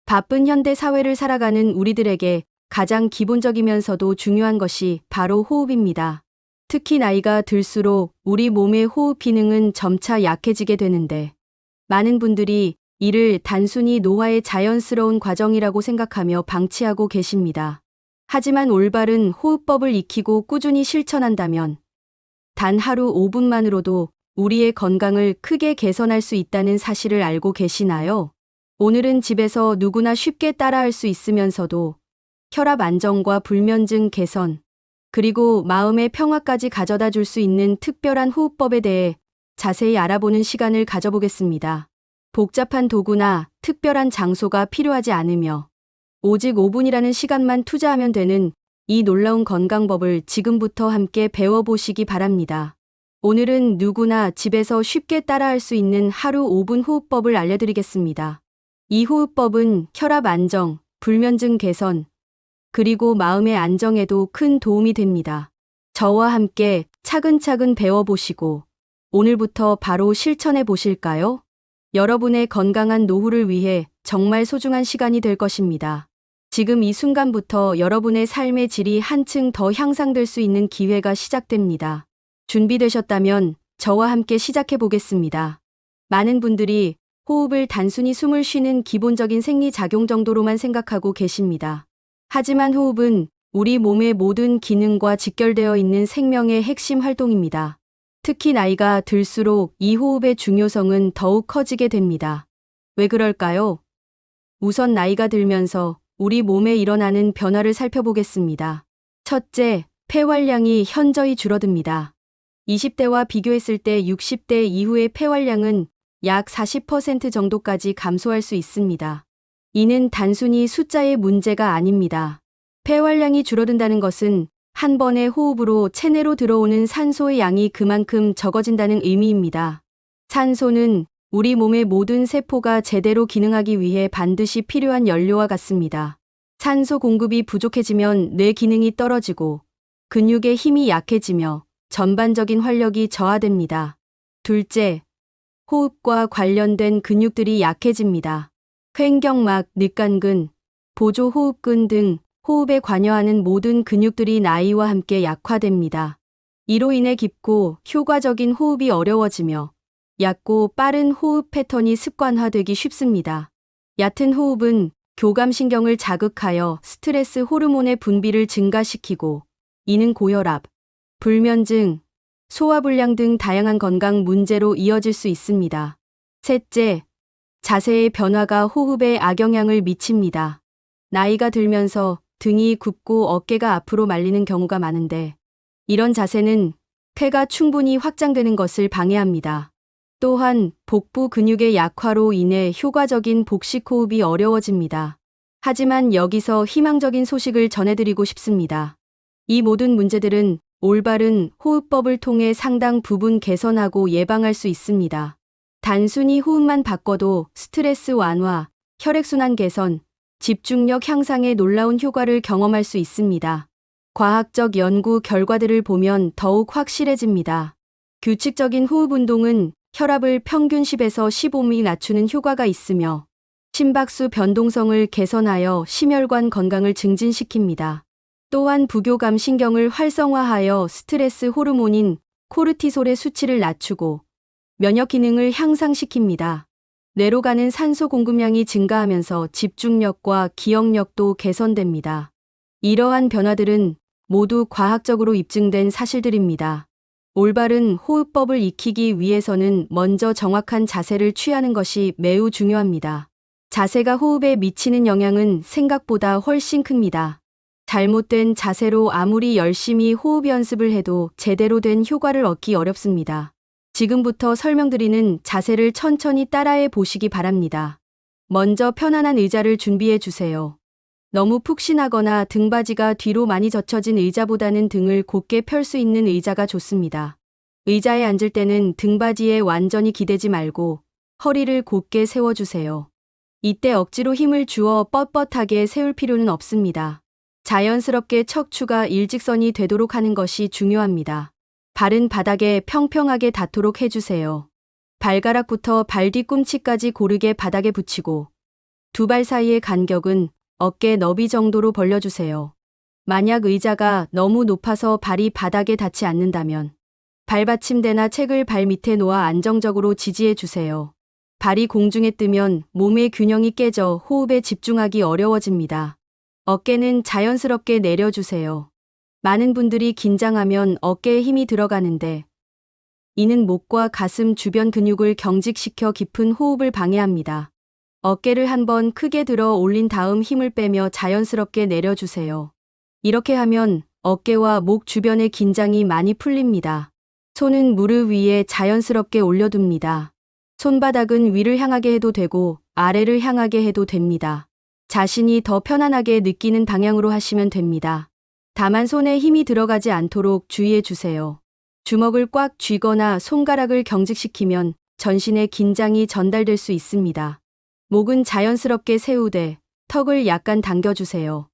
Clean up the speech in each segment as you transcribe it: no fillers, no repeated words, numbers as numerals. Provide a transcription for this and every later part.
바쁜 현대 사회를 살아가는 우리들에게 가장 기본적이면서도 중요한 것이 바로 호흡입니다. 특히 나이가 들수록 우리 몸의 호흡 기능은 점차 약해지게 되는데 많은 분들이 이를 단순히 노화의 자연스러운 과정이라고 생각하며 방치하고 계십니다. 하지만 올바른 호흡법을 익히고 꾸준히 실천한다면 단 하루 5분만으로도 우리의 건강을 크게 개선할 수 있다는 사실을 알고 계시나요? 오늘은 집에서 누구나 쉽게 따라할 수 있으면서도 혈압 안정과 불면증 개선, 그리고 마음의 평화까지 가져다 줄 수 있는 특별한 호흡법에 대해 자세히 알아보는 시간을 가져보겠습니다. 복잡한 도구나 특별한 장소가 필요하지 않으며 오직 5분이라는 시간만 투자하면 되는 이 놀라운 건강법을 지금부터 함께 배워보시기 바랍니다. 오늘은 누구나 집에서 쉽게 따라할 수 있는 하루 5분 호흡법을 알려드리겠습니다. 이 호흡법은 혈압 안정, 불면증 개선, 그리고 마음의 안정에도 큰 도움이 됩니다. 저와 함께 차근차근 배워보시고 오늘부터 바로 실천해 보실까요? 여러분의 건강한 노후를 위해 정말 소중한 시간이 될 것입니다. 지금 이 순간부터 여러분의 삶의 질이 한층 더 향상될 수 있는 기회가 시작됩니다. 준비되셨다면 저와 함께 시작해 보겠습니다. 많은 분들이 호흡을 단순히 숨을 쉬는 기본적인 생리작용 정도로만 생각하고 계십니다. 하지만 호흡은 우리 몸의 모든 기능과 직결되어 있는 생명의 핵심 활동입니다. 특히 나이가 들수록 이 호흡의 중요성은 더욱 커지게 됩니다. 왜 그럴까요? 우선 나이가 들면서 우리 몸에 일어나는 변화를 살펴보겠습니다. 첫째, 폐활량이 현저히 줄어듭니다. 20대와 비교했을 때 60대 이후의 폐활량은 약 40% 정도까지 감소할 수 있습니다. 이는 단순히 숫자의 문제가 아닙니다. 폐활량이 줄어든다는 것은 한 번의 호흡으로 체내로 들어오는 산소의 양이 그만큼 적어진다는 의미입니다. 산소는 우리 몸의 모든 세포가 제대로 기능하기 위해 반드시 필요한 연료와 같습니다. 산소 공급이 부족해지면 뇌 기능이 떨어지고 근육의 힘이 약해지며 전반적인 활력이 저하됩니다. 둘째, 호흡과 관련된 근육들이 약해집니다. 횡격막, 늑간근, 보조호흡근 등 호흡에 관여하는 모든 근육들이 나이와 함께 약화됩니다. 이로 인해 깊고 효과적인 호흡이 어려워지며 얕고 빠른 호흡 패턴이 습관화되기 쉽습니다. 얕은 호흡은 교감신경을 자극하여 스트레스 호르몬의 분비를 증가시키고 이는 고혈압, 불면증, 소화불량 등 다양한 건강 문제로 이어질 수 있습니다. 셋째, 자세의 변화가 호흡에 악영향을 미칩니다. 나이가 들면서 등이 굽고 어깨가 앞으로 말리는 경우가 많은데 이런 자세는 폐가 충분히 확장되는 것을 방해합니다. 또한 복부 근육의 약화로 인해 효과적인 복식 호흡이 어려워집니다. 하지만 여기서 희망적인 소식을 전해드리고 싶습니다. 이 모든 문제들은 올바른 호흡법을 통해 상당 부분 개선하고 예방할 수 있습니다. 단순히 호흡만 바꿔도 스트레스 완화, 혈액순환 개선, 집중력 향상의 놀라운 효과를 경험할 수 있습니다. 과학적 연구 결과들을 보면 더욱 확실해집니다. 규칙적인 호흡 운동은 혈압을 평균 10에서 15mm 낮추는 효과가 있으며 심박수 변동성을 개선하여 심혈관 건강을 증진시킵니다. 또한 부교감 신경을 활성화하여 스트레스 호르몬인 코르티솔의 수치를 낮추고 면역 기능을 향상시킵니다. 뇌로 가는 산소 공급량이 증가하면서 집중력과 기억력도 개선됩니다. 이러한 변화들은 모두 과학적으로 입증된 사실들입니다. 올바른 호흡법을 익히기 위해서는 먼저 정확한 자세를 취하는 것이 매우 중요합니다. 자세가 호흡에 미치는 영향은 생각보다 훨씬 큽니다. 잘못된 자세로 아무리 열심히 호흡 연습을 해도 제대로 된 효과를 얻기 어렵습니다. 지금부터 설명드리는 자세를 천천히 따라해 보시기 바랍니다. 먼저 편안한 의자를 준비해 주세요. 너무 푹신하거나 등받이가 뒤로 많이 젖혀진 의자보다는 등을 곧게 펼 수 있는 의자가 좋습니다. 의자에 앉을 때는 등받이에 완전히 기대지 말고 허리를 곧게 세워주세요. 이때 억지로 힘을 주어 뻣뻣하게 세울 필요는 없습니다. 자연스럽게 척추가 일직선이 되도록 하는 것이 중요합니다. 발은 바닥에 평평하게 닿도록 해주세요. 발가락부터 발 뒤꿈치까지 고르게 바닥에 붙이고 두 발 사이의 간격은 어깨 너비 정도로 벌려주세요. 만약 의자가 너무 높아서 발이 바닥에 닿지 않는다면 발받침대나 책을 발 밑에 놓아 안정적으로 지지해 주세요. 발이 공중에 뜨면 몸의 균형이 깨져 호흡에 집중하기 어려워집니다. 어깨는 자연스럽게 내려주세요. 많은 분들이 긴장하면 어깨에 힘이 들어가는데 이는 목과 가슴 주변 근육을 경직시켜 깊은 호흡을 방해합니다. 어깨를 한번 크게 들어 올린 다음 힘을 빼며 자연스럽게 내려주세요. 이렇게 하면 어깨와 목 주변의 긴장이 많이 풀립니다. 손은 무릎 위에 자연스럽게 올려둡니다. 손바닥은 위를 향하게 해도 되고 아래를 향하게 해도 됩니다. 자신이 더 편안하게 느끼는 방향으로 하시면 됩니다. 다만 손에 힘이 들어가지 않도록 주의해 주세요. 주먹을 꽉 쥐거나 손가락을 경직시키면 전신에 긴장이 전달될 수 있습니다. 목은 자연스럽게 세우되 턱을 약간 당겨주세요.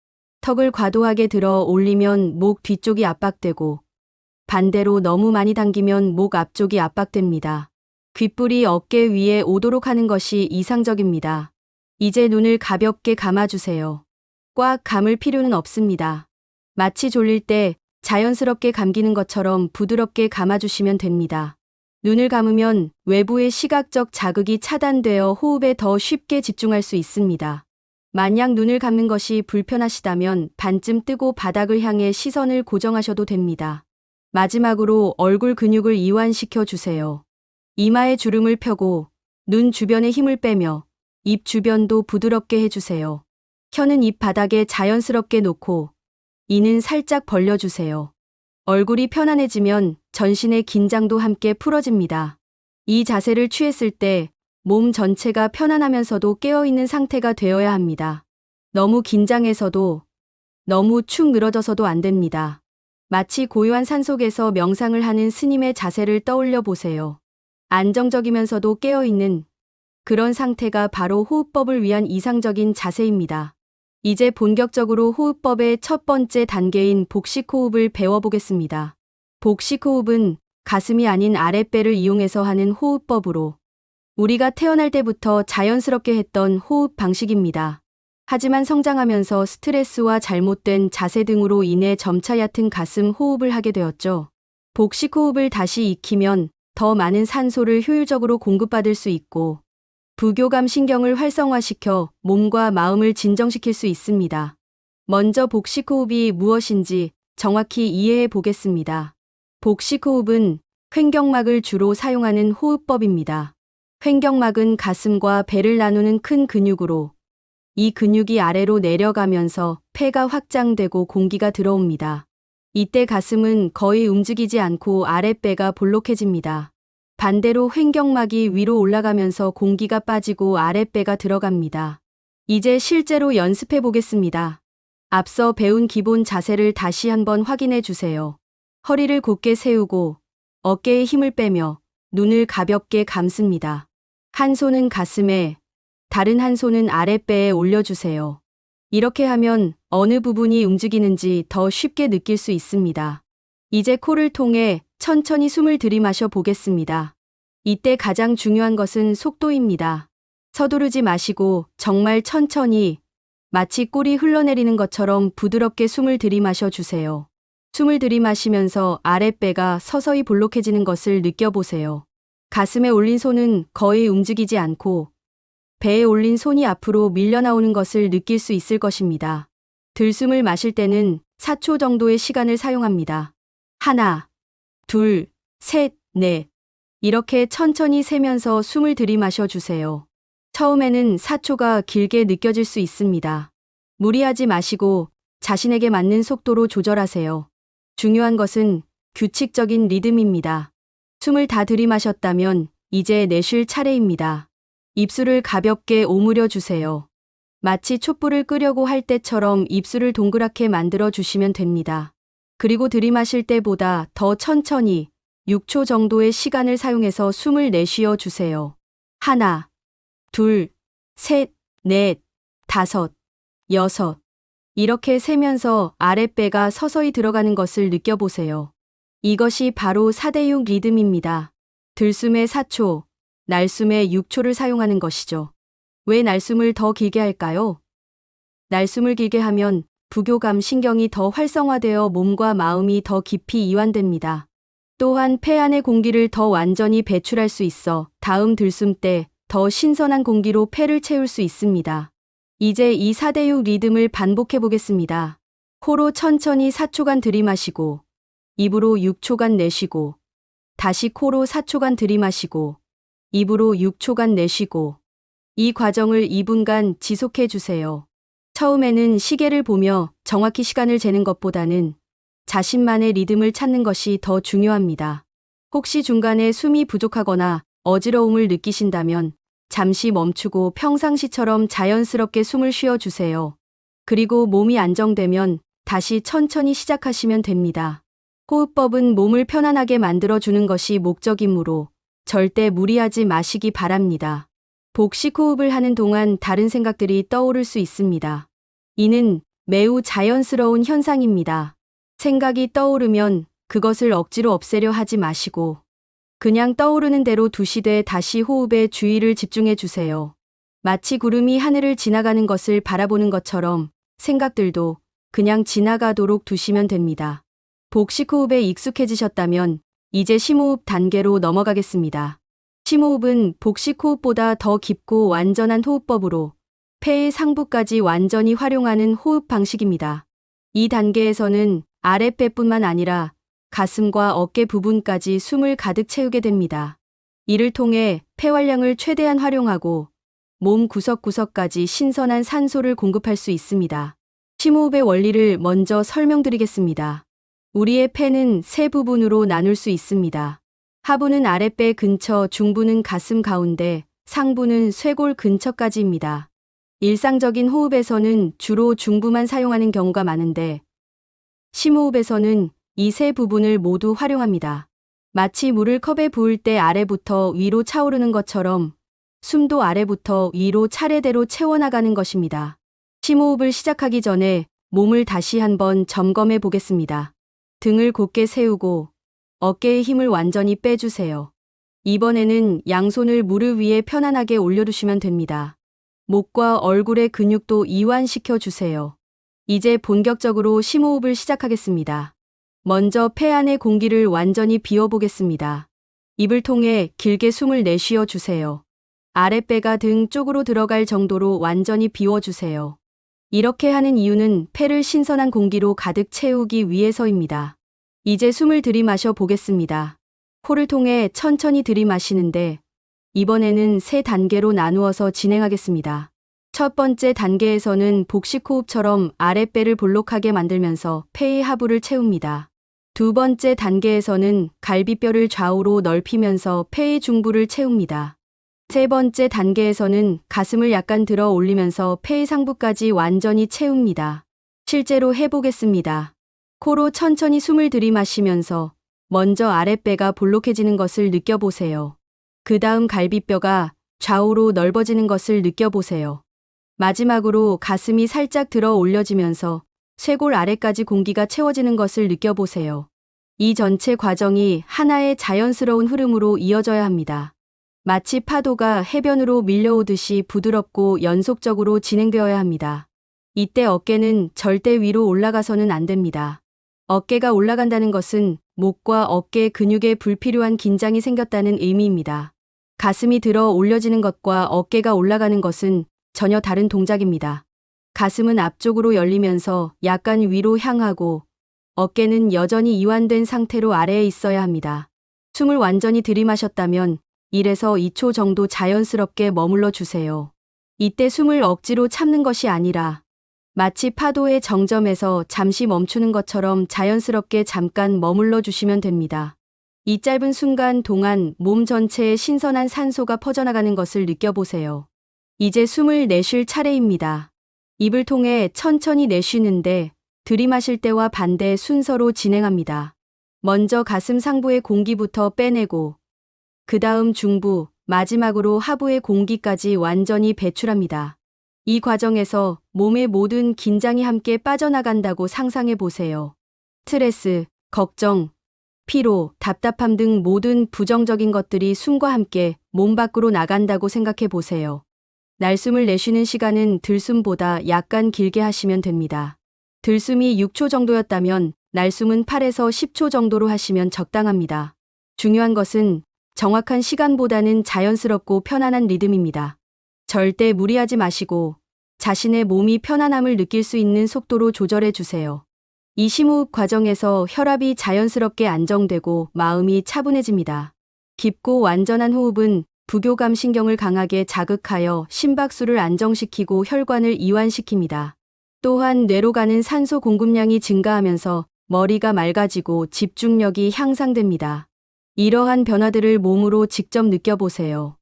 턱을 과도하게 들어 올리면 목 뒤쪽이 압박되고 반대로 너무 많이 당기면 목 앞쪽이 압박됩니다. 귓불이 어깨 위에 오도록 하는 것이 이상적입니다. 이제 눈을 가볍게 감아주세요. 꽉 감을 필요는 없습니다. 마치 졸릴 때 자연스럽게 감기는 것처럼 부드럽게 감아주시면 됩니다. 눈을 감으면 외부의 시각적 자극이 차단되어 호흡에 더 쉽게 집중할 수 있습니다. 만약 눈을 감는 것이 불편하시다면 반쯤 뜨고 바닥을 향해 시선을 고정하셔도 됩니다. 마지막으로 얼굴 근육을 이완시켜 주세요. 이마에 주름을 펴고 눈 주변에 힘을 빼며 입 주변도 부드럽게 해주세요. 혀는 입 바닥에 자연스럽게 놓고 이는 살짝 벌려주세요. 얼굴이 편안해지면 전신의 긴장도 함께 풀어집니다. 이 자세를 취했을 때 몸 전체가 편안하면서도 깨어있는 상태가 되어야 합니다. 너무 긴장해서도 너무 축 늘어져서도 안 됩니다. 마치 고요한 산속에서 명상을 하는 스님의 자세를 떠올려 보세요. 안정적이면서도 깨어있는 그런 상태가 바로 호흡법을 위한 이상적인 자세입니다. 이제 본격적으로 호흡법의 첫 번째 단계인 복식호흡을 배워보겠습니다. 복식호흡은 가슴이 아닌 아랫배를 이용해서 하는 호흡법으로 우리가 태어날 때부터 자연스럽게 했던 호흡 방식입니다. 하지만 성장하면서 스트레스와 잘못된 자세 등으로 인해 점차 얕은 가슴 호흡을 하게 되었죠. 복식호흡을 다시 익히면 더 많은 산소를 효율적으로 공급받을 수 있고 부교감 신경을 활성화시켜 몸과 마음을 진정시킬 수 있습니다. 먼저 복식호흡이 무엇인지 정확히 이해해 보겠습니다. 복식호흡은 횡격막을 주로 사용하는 호흡법입니다. 횡격막은 가슴과 배를 나누는 큰 근육으로 이 근육이 아래로 내려가면서 폐가 확장되고 공기가 들어옵니다. 이때 가슴은 거의 움직이지 않고 아랫배가 볼록해집니다. 반대로 횡격막이 위로 올라가면서 공기가 빠지고 아랫배가 들어갑니다. 이제 실제로 연습해 보겠습니다. 앞서 배운 기본 자세를 다시 한번 확인해 주세요. 허리를 곧게 세우고 어깨에 힘을 빼며 눈을 가볍게 감습니다. 한 손은 가슴에, 다른 한 손은 아랫배에 올려주세요. 이렇게 하면 어느 부분이 움직이는지 더 쉽게 느낄 수 있습니다. 이제 코를 통해 천천히 숨을 들이마셔 보겠습니다. 이때 가장 중요한 것은 속도입니다. 서두르지 마시고 정말 천천히 마치 꿀이 흘러내리는 것처럼 부드럽게 숨을 들이마셔 주세요. 숨을 들이마시면서 아랫배가 서서히 볼록해지는 것을 느껴보세요. 가슴에 올린 손은 거의 움직이지 않고 배에 올린 손이 앞으로 밀려나오는 것을 느낄 수 있을 것입니다. 들숨을 마실 때는 4초 정도의 시간을 사용합니다. 하나, 둘, 셋, 넷. 이렇게 천천히 세면서 숨을 들이마셔 주세요. 처음에는 4초가 길게 느껴질 수 있습니다. 무리하지 마시고 자신에게 맞는 속도로 조절하세요. 중요한 것은 규칙적인 리듬입니다. 숨을 다 들이마셨다면 이제 내쉴 차례입니다. 입술을 가볍게 오므려 주세요. 마치 촛불을 끄려고 할 때처럼 입술을 동그랗게 만들어 주시면 됩니다. 그리고 들이마실 때보다 더 천천히 6초 정도의 시간을 사용해서 숨을 내쉬어 주세요. 하나, 둘, 셋, 넷, 다섯, 여섯. 이렇게 세면서 아랫배가 서서히 들어가는 것을 느껴보세요. 이것이 바로 4대6 리듬입니다. 들숨에 4초, 날숨에 6초를 사용하는 것이죠. 왜 날숨을 더 길게 할까요? 날숨을 길게 하면 부교감 신경이 더 활성화되어 몸과 마음이 더 깊이 이완됩니다. 또한 폐 안의 공기를 더 완전히 배출할 수 있어 다음 들숨 때 더 신선한 공기로 폐를 채울 수 있습니다. 이제 이 4대6 리듬을 반복해 보겠습니다. 코로 천천히 4초간 들이마시고, 입으로 6초간 내쉬고, 다시 코로 4초간 들이마시고, 입으로 6초간 내쉬고, 이 과정을 2분간 지속해 주세요. 처음에는 시계를 보며 정확히 시간을 재는 것보다는 자신만의 리듬을 찾는 것이 더 중요합니다. 혹시 중간에 숨이 부족하거나 어지러움을 느끼신다면 잠시 멈추고 평상시처럼 자연스럽게 숨을 쉬어주세요. 그리고 몸이 안정되면 다시 천천히 시작하시면 됩니다. 호흡법은 몸을 편안하게 만들어주는 것이 목적이므로 절대 무리하지 마시기 바랍니다. 복식 호흡을 하는 동안 다른 생각들이 떠오를 수 있습니다. 이는 매우 자연스러운 현상입니다. 생각이 떠오르면 그것을 억지로 없애려 하지 마시고 그냥 떠오르는 대로 두시되 다시 호흡에 주의를 집중해 주세요. 마치 구름이 하늘을 지나가는 것을 바라보는 것처럼 생각들도 그냥 지나가도록 두시면 됩니다. 복식 호흡에 익숙해지셨다면 이제 심호흡 단계로 넘어가겠습니다. 심호흡은 복식 호흡보다 더 깊고 완전한 호흡법으로 폐의 상부까지 완전히 활용하는 호흡 방식입니다. 이 단계에서는 아랫배뿐만 아니라 가슴과 어깨 부분까지 숨을 가득 채우게 됩니다. 이를 통해 폐활량을 최대한 활용하고 몸 구석구석까지 신선한 산소를 공급할 수 있습니다. 심호흡의 원리를 먼저 설명드리겠습니다. 우리의 폐는 세 부분으로 나눌 수 있습니다. 하부는 아랫배 근처, 중부는 가슴 가운데, 상부는 쇄골 근처까지입니다. 일상적인 호흡에서는 주로 중부만 사용하는 경우가 많은데 심호흡에서는 이 세 부분을 모두 활용합니다. 마치 물을 컵에 부을 때 아래부터 위로 차오르는 것처럼 숨도 아래부터 위로 차례대로 채워나가는 것입니다. 심호흡을 시작하기 전에 몸을 다시 한번 점검해 보겠습니다. 등을 곧게 세우고 어깨의 힘을 완전히 빼주세요. 이번에는 양손을 무릎 위에 편안하게 올려두시면 됩니다. 목과 얼굴의 근육도 이완시켜 주세요. 이제 본격적으로 심호흡을 시작하겠습니다. 먼저 폐 안의 공기를 완전히 비워보겠습니다. 입을 통해 길게 숨을 내쉬어 주세요. 아랫배가 등 쪽으로 들어갈 정도로 완전히 비워주세요. 이렇게 하는 이유는 폐를 신선한 공기로 가득 채우기 위해서입니다. 이제 숨을 들이마셔 보겠습니다. 코를 통해 천천히 들이마시는데 이번에는 세 단계로 나누어서 진행하겠습니다. 첫 번째 단계에서는 복식 호흡처럼 아랫배를 볼록하게 만들면서 폐의 하부를 채웁니다. 두 번째 단계에서는 갈비뼈를 좌우로 넓히면서 폐의 중부를 채웁니다. 세 번째 단계에서는 가슴을 약간 들어 올리면서 폐의 상부까지 완전히 채웁니다. 실제로 해보겠습니다. 코로 천천히 숨을 들이마시면서 먼저 아랫배가 볼록해지는 것을 느껴보세요. 그 다음 갈비뼈가 좌우로 넓어지는 것을 느껴보세요. 마지막으로 가슴이 살짝 들어 올려지면서 쇄골 아래까지 공기가 채워지는 것을 느껴보세요. 이 전체 과정이 하나의 자연스러운 흐름으로 이어져야 합니다. 마치 파도가 해변으로 밀려오듯이 부드럽고 연속적으로 진행되어야 합니다. 이때 어깨는 절대 위로 올라가서는 안 됩니다. 어깨가 올라간다는 것은 목과 어깨 근육에 불필요한 긴장이 생겼다는 의미입니다. 가슴이 들어 올려지는 것과 어깨가 올라가는 것은 전혀 다른 동작입니다. 가슴은 앞쪽으로 열리면서 약간 위로 향하고 어깨는 여전히 이완된 상태로 아래에 있어야 합니다. 숨을 완전히 들이마셨다면 1에서 2초 정도 자연스럽게 머물러 주세요. 이때 숨을 억지로 참는 것이 아니라 마치 파도의 정점에서 잠시 멈추는 것처럼 자연스럽게 잠깐 머물러 주시면 됩니다. 이 짧은 순간 동안 몸 전체에 신선한 산소가 퍼져나가는 것을 느껴보세요. 이제 숨을 내쉴 차례입니다. 입을 통해 천천히 내쉬는데 들이마실 때와 반대 순서로 진행합니다. 먼저 가슴 상부의 공기부터 빼내고 그 다음 중부, 마지막으로 하부의 공기까지 완전히 배출합니다. 이 과정에서 몸의 모든 긴장이 함께 빠져나간다고 상상해 보세요. 스트레스, 걱정, 피로, 답답함 등 모든 부정적인 것들이 숨과 함께 몸 밖으로 나간다고 생각해 보세요. 날숨을 내쉬는 시간은 들숨보다 약간 길게 하시면 됩니다. 들숨이 6초 정도였다면 날숨은 8에서 10초 정도로 하시면 적당합니다. 중요한 것은 정확한 시간보다는 자연스럽고 편안한 리듬입니다. 절대 무리하지 마시고 자신의 몸이 편안함을 느낄 수 있는 속도로 조절해 주세요. 이 심호흡 과정에서 혈압이 자연스럽게 안정되고 마음이 차분해집니다. 깊고 완전한 호흡은 부교감 신경을 강하게 자극하여 심박수를 안정시키고 혈관을 이완시킵니다. 또한 뇌로 가는 산소 공급량이 증가하면서 머리가 맑아지고 집중력이 향상됩니다. 이러한 변화들을 몸으로 직접 느껴보세요.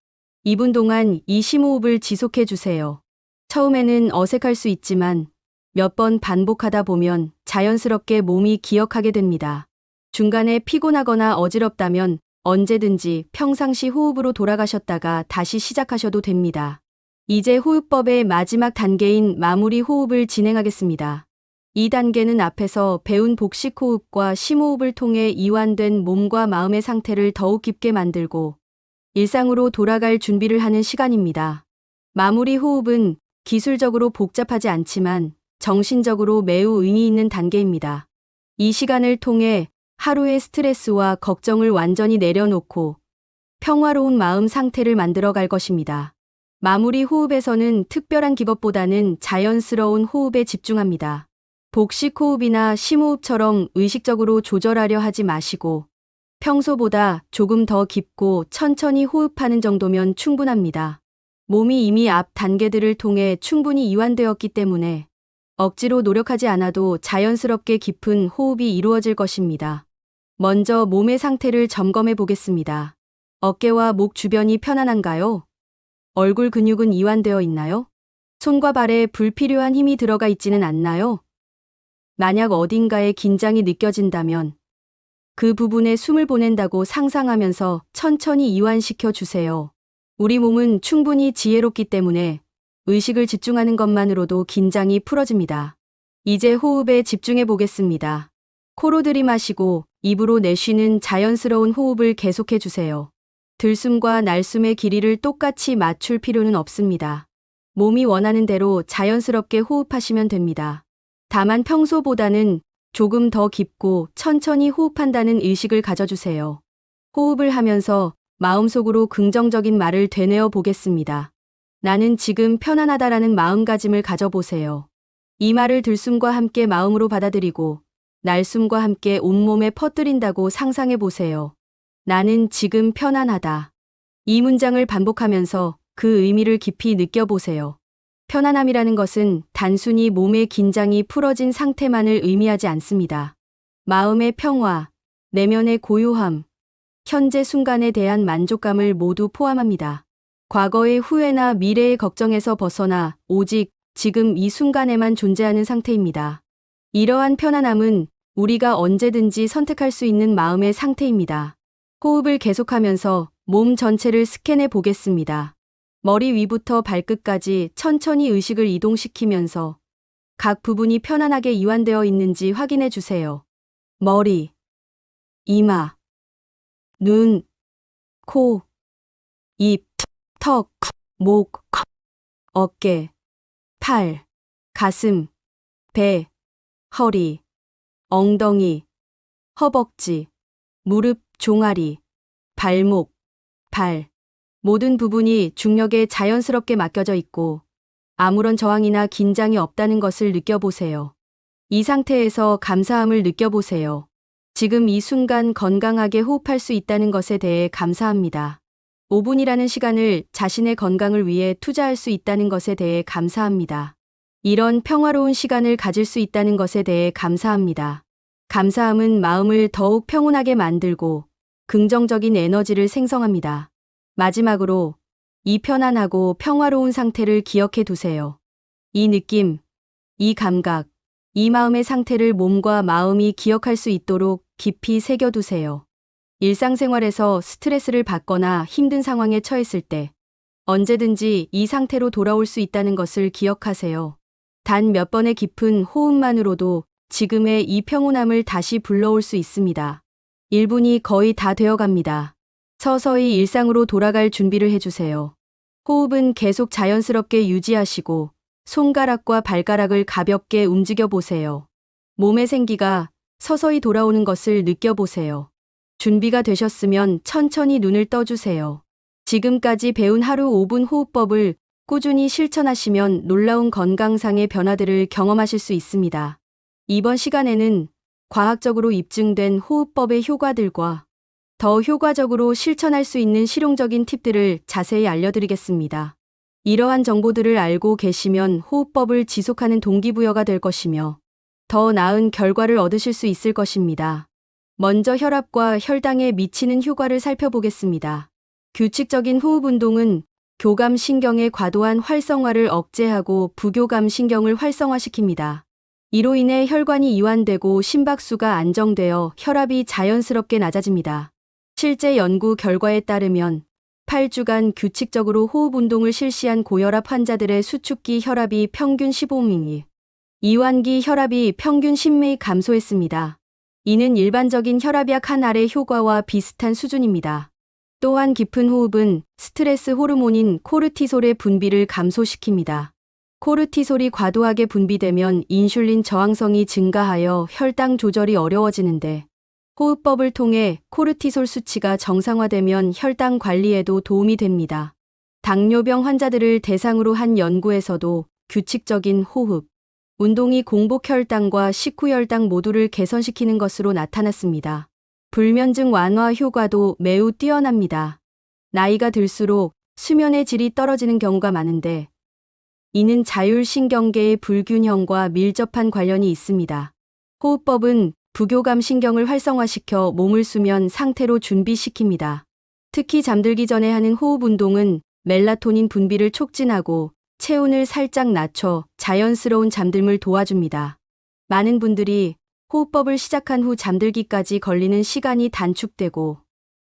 2분 동안 이 심호흡을 지속해 주세요. 처음에는 어색할 수 있지만 몇 번 반복하다 보면 자연스럽게 몸이 기억하게 됩니다. 중간에 피곤하거나 어지럽다면 언제든지 평상시 호흡으로 돌아가셨다가 다시 시작하셔도 됩니다. 이제 호흡법의 마지막 단계인 마무리 호흡을 진행하겠습니다. 이 단계는 앞에서 배운 복식 호흡과 심호흡을 통해 이완된 몸과 마음의 상태를 더욱 깊게 만들고 일상으로 돌아갈 준비를 하는 시간입니다. 마무리 호흡은 기술적으로 복잡하지 않지만 정신적으로 매우 의미 있는 단계입니다. 이 시간을 통해 하루의 스트레스와 걱정을 완전히 내려놓고 평화로운 마음 상태를 만들어 갈 것입니다. 마무리 호흡에서는 특별한 기법보다는 자연스러운 호흡에 집중합니다. 복식 호흡이나 심호흡처럼 의식적으로 조절하려 하지 마시고 평소보다 조금 더 깊고 천천히 호흡하는 정도면 충분합니다. 몸이 이미 앞 단계들을 통해 충분히 이완되었기 때문에 억지로 노력하지 않아도 자연스럽게 깊은 호흡이 이루어질 것입니다. 먼저 몸의 상태를 점검해 보겠습니다. 어깨와 목 주변이 편안한가요? 얼굴 근육은 이완되어 있나요? 손과 발에 불필요한 힘이 들어가 있지는 않나요? 만약 어딘가에 긴장이 느껴진다면 그 부분에 숨을 보낸다고 상상하면서 천천히 이완시켜 주세요. 우리 몸은 충분히 지혜롭기 때문에 의식을 집중하는 것만으로도 긴장이 풀어집니다. 이제 호흡에 집중해 보겠습니다. 코로 들이마시고 입으로 내쉬는 자연스러운 호흡을 계속해 주세요. 들숨과 날숨의 길이를 똑같이 맞출 필요는 없습니다. 몸이 원하는 대로 자연스럽게 호흡하시면 됩니다. 다만 평소보다는 조금 더 깊고 천천히 호흡한다는 의식을 가져주세요. 호흡을 하면서 마음속으로 긍정적인 말을 되뇌어 보겠습니다. 나는 지금 편안하다라는 마음가짐을 가져보세요. 이 말을 들숨과 함께 마음으로 받아들이고 날숨과 함께 온몸에 퍼뜨린다고 상상해 보세요. 나는 지금 편안하다. 이 문장을 반복하면서 그 의미를 깊이 느껴보세요. 편안함이라는 것은 단순히 몸의 긴장이 풀어진 상태만을 의미하지 않습니다. 마음의 평화, 내면의 고요함, 현재 순간에 대한 만족감을 모두 포함합니다. 과거의 후회나 미래의 걱정에서 벗어나 오직 지금 이 순간에만 존재하는 상태입니다. 이러한 편안함은 우리가 언제든지 선택할 수 있는 마음의 상태입니다. 호흡을 계속하면서 몸 전체를 스캔해 보겠습니다. 머리 위부터 발끝까지 천천히 의식을 이동시키면서 각 부분이 편안하게 이완되어 있는지 확인해 주세요. 머리, 이마, 눈, 코, 입, 턱, 목, 어깨, 팔, 가슴, 배, 허리, 엉덩이, 허벅지, 무릎, 종아리, 발목, 발, 모든 부분이 중력에 자연스럽게 맡겨져 있고 아무런 저항이나 긴장이 없다는 것을 느껴보세요. 이 상태에서 감사함을 느껴보세요. 지금 이 순간 건강하게 호흡할 수 있다는 것에 대해 감사합니다. 5분이라는 시간을 자신의 건강을 위해 투자할 수 있다는 것에 대해 감사합니다. 이런 평화로운 시간을 가질 수 있다는 것에 대해 감사합니다. 감사함은 마음을 더욱 평온하게 만들고 긍정적인 에너지를 생성합니다. 마지막으로 이 편안하고 평화로운 상태를 기억해 두세요. 이 느낌, 이 감각, 이 마음의 상태를 몸과 마음이 기억할 수 있도록 깊이 새겨두세요. 일상생활에서 스트레스를 받거나 힘든 상황에 처했을 때 언제든지 이 상태로 돌아올 수 있다는 것을 기억하세요. 단 몇 번의 깊은 호흡만으로도 지금의 이 평온함을 다시 불러올 수 있습니다. 1분이 거의 다 되어 갑니다. 서서히 일상으로 돌아갈 준비를 해주세요. 호흡은 계속 자연스럽게 유지하시고 손가락과 발가락을 가볍게 움직여 보세요. 몸의 생기가 서서히 돌아오는 것을 느껴보세요. 준비가 되셨으면 천천히 눈을 떠주세요. 지금까지 배운 하루 5분 호흡법을 꾸준히 실천하시면 놀라운 건강상의 변화들을 경험하실 수 있습니다. 이번 시간에는 과학적으로 입증된 호흡법의 효과들과 더 효과적으로 실천할 수 있는 실용적인 팁들을 자세히 알려드리겠습니다. 이러한 정보들을 알고 계시면 호흡법을 지속하는 동기부여가 될 것이며 더 나은 결과를 얻으실 수 있을 것입니다. 먼저 혈압과 혈당에 미치는 효과를 살펴보겠습니다. 규칙적인 호흡 운동은 교감신경의 과도한 활성화를 억제하고 부교감신경을 활성화시킵니다. 이로 인해 혈관이 이완되고 심박수가 안정되어 혈압이 자연스럽게 낮아집니다. 실제 연구 결과에 따르면 8주간 규칙적으로 호흡 운동을 실시한 고혈압 환자들의 수축기 혈압이 평균 15mm, 이완기 혈압이 평균 10mm 감소했습니다. 이는 일반적인 혈압약 하나의 효과와 비슷한 수준입니다. 또한 깊은 호흡은 스트레스 호르몬인 코르티솔의 분비를 감소시킵니다. 코르티솔이 과도하게 분비되면 인슐린 저항성이 증가하여 혈당 조절이 어려워지는데 호흡법을 통해 코르티솔 수치가 정상화되면 혈당 관리에도 도움이 됩니다. 당뇨병 환자들을 대상으로 한 연구에서도 규칙적인 호흡, 운동이 공복 혈당과 식후 혈당 모두를 개선시키는 것으로 나타났습니다. 불면증 완화 효과도 매우 뛰어납니다. 나이가 들수록 수면의 질이 떨어지는 경우가 많은데 이는 자율신경계의 불균형과 밀접한 관련이 있습니다. 호흡법은 부교감 신경을 활성화시켜 몸을 수면 상태로 준비시킵니다. 특히 잠들기 전에 하는 호흡 운동은 멜라토닌 분비를 촉진하고 체온을 살짝 낮춰 자연스러운 잠듦을 도와줍니다. 많은 분들이 호흡법을 시작한 후 잠들기까지 걸리는 시간이 단축되고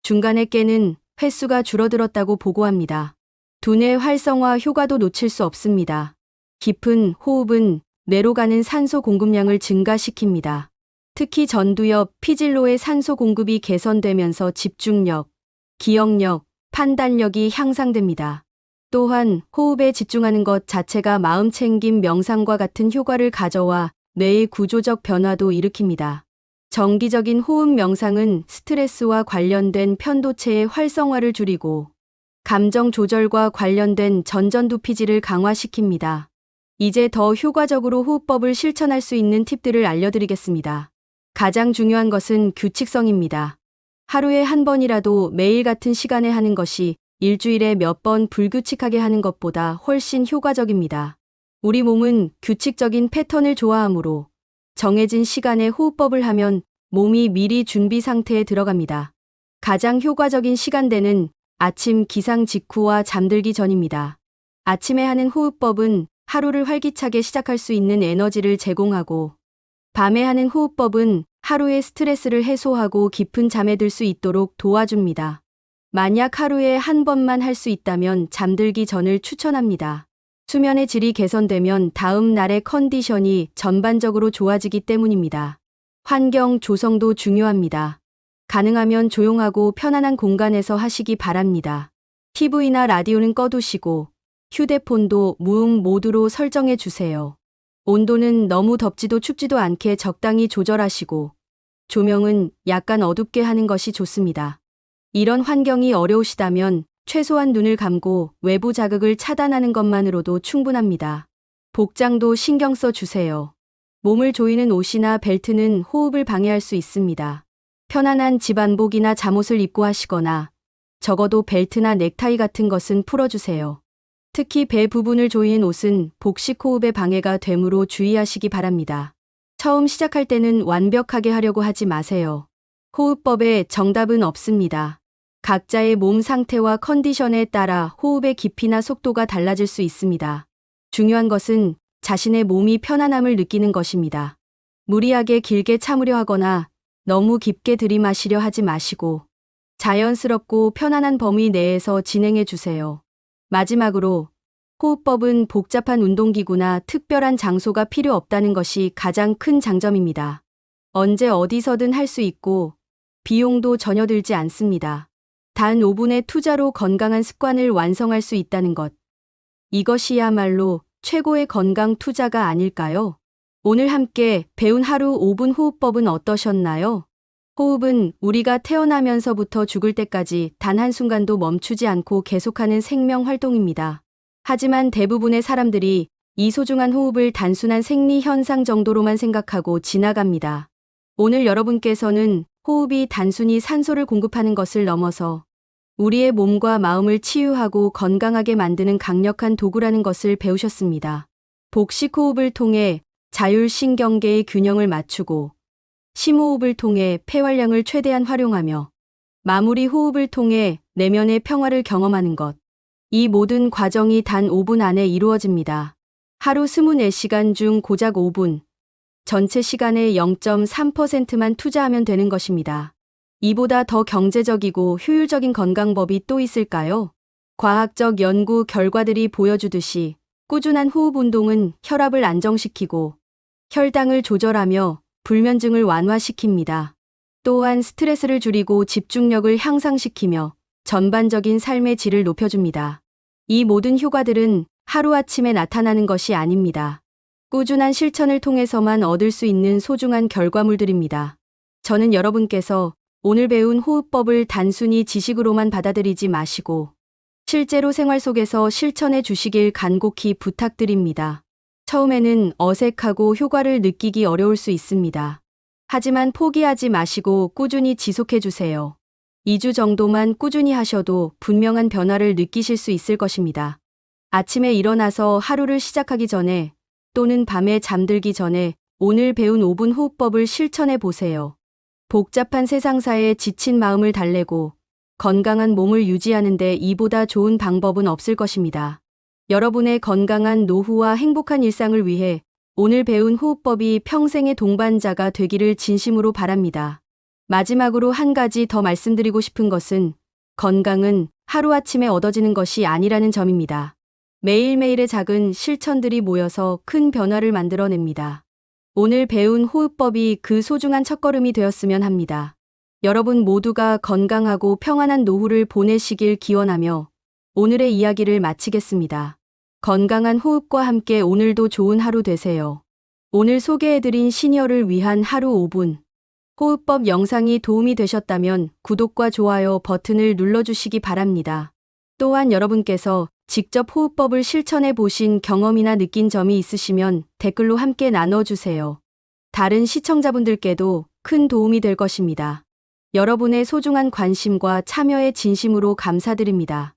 중간에 깨는 횟수가 줄어들었다고 보고합니다. 두뇌 활성화 효과도 놓칠 수 없습니다. 깊은 호흡은 뇌로 가는 산소 공급량을 증가시킵니다. 특히 전두엽, 피질로의 산소 공급이 개선되면서 집중력, 기억력, 판단력이 향상됩니다. 또한 호흡에 집중하는 것 자체가 마음챙김 명상과 같은 효과를 가져와 뇌의 구조적 변화도 일으킵니다. 정기적인 호흡 명상은 스트레스와 관련된 편도체의 활성화를 줄이고 감정 조절과 관련된 전전두피질을 강화시킵니다. 이제 더 효과적으로 호흡법을 실천할 수 있는 팁들을 알려드리겠습니다. 가장 중요한 것은 규칙성입니다. 하루에 한 번이라도 매일 같은 시간에 하는 것이 일주일에 몇 번 불규칙하게 하는 것보다 훨씬 효과적입니다. 우리 몸은 규칙적인 패턴을 좋아하므로 정해진 시간에 호흡법을 하면 몸이 미리 준비 상태에 들어갑니다. 가장 효과적인 시간대는 아침 기상 직후와 잠들기 전입니다. 아침에 하는 호흡법은 하루를 활기차게 시작할 수 있는 에너지를 제공하고 밤에 하는 호흡법은 하루의 스트레스를 해소하고 깊은 잠에 들 수 있도록 도와줍니다. 만약 하루에 한 번만 할 수 있다면 잠들기 전을 추천합니다. 수면의 질이 개선되면 다음 날의 컨디션이 전반적으로 좋아지기 때문입니다. 환경 조성도 중요합니다. 가능하면 조용하고 편안한 공간에서 하시기 바랍니다. TV나 라디오는 꺼두시고 휴대폰도 무음 모드로 설정해 주세요. 온도는 너무 덥지도 춥지도 않게 적당히 조절하시고 조명은 약간 어둡게 하는 것이 좋습니다. 이런 환경이 어려우시다면 최소한 눈을 감고 외부 자극을 차단하는 것만으로도 충분합니다. 복장도 신경 써 주세요. 몸을 조이는 옷이나 벨트는 호흡을 방해할 수 있습니다. 편안한 집안복이나 잠옷을 입고 하시거나 적어도 벨트나 넥타이 같은 것은 풀어주세요. 특히 배 부분을 조이는 옷은 복식 호흡의 방해가 되므로 주의하시기 바랍니다. 처음 시작할 때는 완벽하게 하려고 하지 마세요. 호흡법에 정답은 없습니다. 각자의 몸 상태와 컨디션에 따라 호흡의 깊이나 속도가 달라질 수 있습니다. 중요한 것은 자신의 몸이 편안함을 느끼는 것입니다. 무리하게 길게 참으려 하거나 너무 깊게 들이마시려 하지 마시고 자연스럽고 편안한 범위 내에서 진행해 주세요. 마지막으로 호흡법은 복잡한 운동기구나 특별한 장소가 필요 없다는 것이 가장 큰 장점입니다. 언제 어디서든 할 수 있고 비용도 전혀 들지 않습니다. 단 5분의 투자로 건강한 습관을 완성할 수 있다는 것. 이것이야말로 최고의 건강 투자가 아닐까요? 오늘 함께 배운 하루 5분 호흡법은 어떠셨나요? 호흡은 우리가 태어나면서부터 죽을 때까지 단 한순간도 멈추지 않고 계속하는 생명 활동입니다. 하지만 대부분의 사람들이 이 소중한 호흡을 단순한 생리 현상 정도로만 생각하고 지나갑니다. 오늘 여러분께서는 호흡이 단순히 산소를 공급하는 것을 넘어서 우리의 몸과 마음을 치유하고 건강하게 만드는 강력한 도구라는 것을 배우셨습니다. 복식 호흡을 통해 자율신경계의 균형을 맞추고 심호흡을 통해 폐활량을 최대한 활용하며 마무리 호흡을 통해 내면의 평화를 경험하는 것. 이 모든 과정이 단 5분 안에 이루어집니다. 하루 24시간 중 고작 5분, 전체 시간의 0.3%만 투자하면 되는 것입니다. 이보다 더 경제적이고 효율적인 건강법이 또 있을까요? 과학적 연구 결과들이 보여주듯이 꾸준한 호흡 운동은 혈압을 안정시키고 혈당을 조절하며 불면증을 완화시킵니다. 또한 스트레스를 줄이고 집중력을 향상시키며 전반적인 삶의 질을 높여줍니다. 이 모든 효과들은 하루아침에 나타나는 것이 아닙니다. 꾸준한 실천을 통해서만 얻을 수 있는 소중한 결과물들입니다. 저는 여러분께서 오늘 배운 호흡법을 단순히 지식으로만 받아들이지 마시고 실제로 생활 속에서 실천해 주시길 간곡히 부탁드립니다. 처음에는 어색하고 효과를 느끼기 어려울 수 있습니다. 하지만 포기하지 마시고 꾸준히 지속해 주세요. 2주 정도만 꾸준히 하셔도 분명한 변화를 느끼실 수 있을 것입니다. 아침에 일어나서 하루를 시작하기 전에 또는 밤에 잠들기 전에 오늘 배운 5분 호흡법을 실천해 보세요. 복잡한 세상사에 지친 마음을 달래고 건강한 몸을 유지하는 데 이보다 좋은 방법은 없을 것입니다. 여러분의 건강한 노후와 행복한 일상을 위해 오늘 배운 호흡법이 평생의 동반자가 되기를 진심으로 바랍니다. 마지막으로 한 가지 더 말씀드리고 싶은 것은 건강은 하루아침에 얻어지는 것이 아니라는 점입니다. 매일매일의 작은 실천들이 모여서 큰 변화를 만들어냅니다. 오늘 배운 호흡법이 그 소중한 첫걸음이 되었으면 합니다. 여러분 모두가 건강하고 평안한 노후를 보내시길 기원하며 오늘의 이야기를 마치겠습니다. 건강한 호흡과 함께 오늘도 좋은 하루 되세요. 오늘 소개해드린 시니어를 위한 하루 5분 호흡법 영상이 도움이 되셨다면 구독과 좋아요 버튼을 눌러주시기 바랍니다. 또한 여러분께서 직접 호흡법을 실천해 보신 경험이나 느낀 점이 있으시면 댓글로 함께 나눠주세요. 다른 시청자분들께도 큰 도움이 될 것입니다. 여러분의 소중한 관심과 참여에 진심으로 감사드립니다.